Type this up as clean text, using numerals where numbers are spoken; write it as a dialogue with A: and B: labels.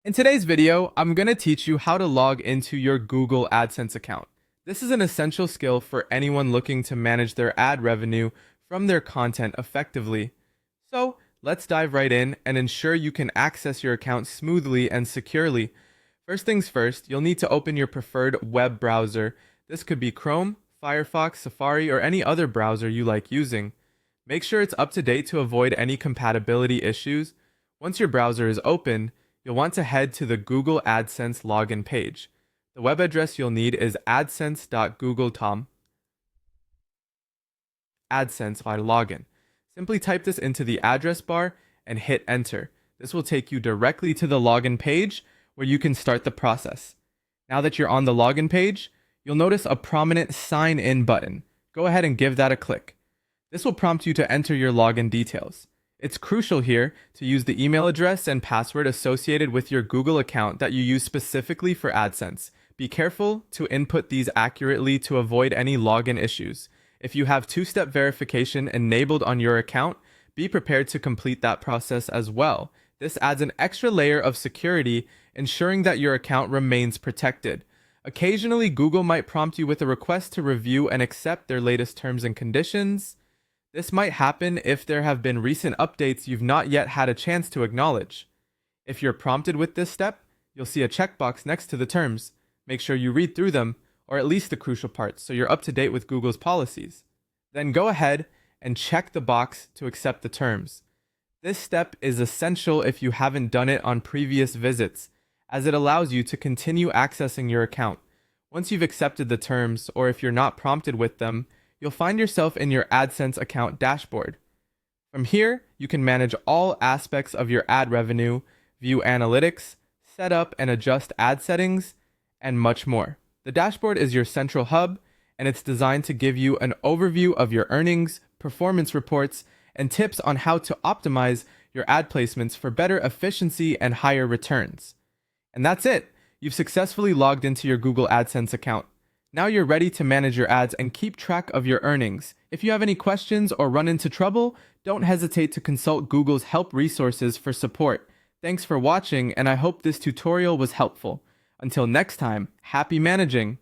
A: In today's video, I'm going to teach you how to log into your Google AdSense account. This is an essential skill for anyone looking to manage their ad revenue from their content effectively. So, let's dive right in and ensure you can access your account smoothly and securely. First things first, you'll need to open your preferred web browser. This could be Chrome, Firefox, Safari, or any other browser you like using. Make sure it's up to date to avoid any compatibility issues. Once your browser is open, you'll want to head to the Google AdSense login page. The web address you'll need is adsense.google.com. AdSense login. Simply type this into the address bar and hit enter. This will take you directly to the login page where you can start the process. Now that you're on the login page, you'll notice a prominent sign in button. Go ahead and give that a click. This will prompt you to enter your login details. It's crucial here to use the email address and password associated with your Google account that you use specifically for AdSense. Be careful to input these accurately to avoid any login issues. If you have two-step verification enabled on your account, be prepared to complete that process as well. This adds an extra layer of security, ensuring that your account remains protected. Occasionally, Google might prompt you with a request to review and accept their latest terms and conditions. This might happen if there have been recent updates you've not yet had a chance to acknowledge. If you're prompted with this step, you'll see a checkbox next to the terms. Make sure you read through them, or at least the crucial parts, so you're up to date with Google's policies. Then go ahead and check the box to accept the terms. This step is essential if you haven't done it on previous visits, as it allows you to continue accessing your account. Once you've accepted the terms, or if you're not prompted with them, you'll find yourself in your AdSense account dashboard. From here, you can manage all aspects of your ad revenue, view analytics, set up and adjust ad settings, and much more. The dashboard is your central hub, and it's designed to give you an overview of your earnings, performance reports, and tips on how to optimize your ad placements for better efficiency and higher returns. And that's it. You've successfully logged into your Google AdSense account. Now you're ready to manage your ads and keep track of your earnings. If you have any questions or run into trouble, don't hesitate to consult Google's help resources for support. Thanks for watching, and I hope this tutorial was helpful. Until next time, happy managing!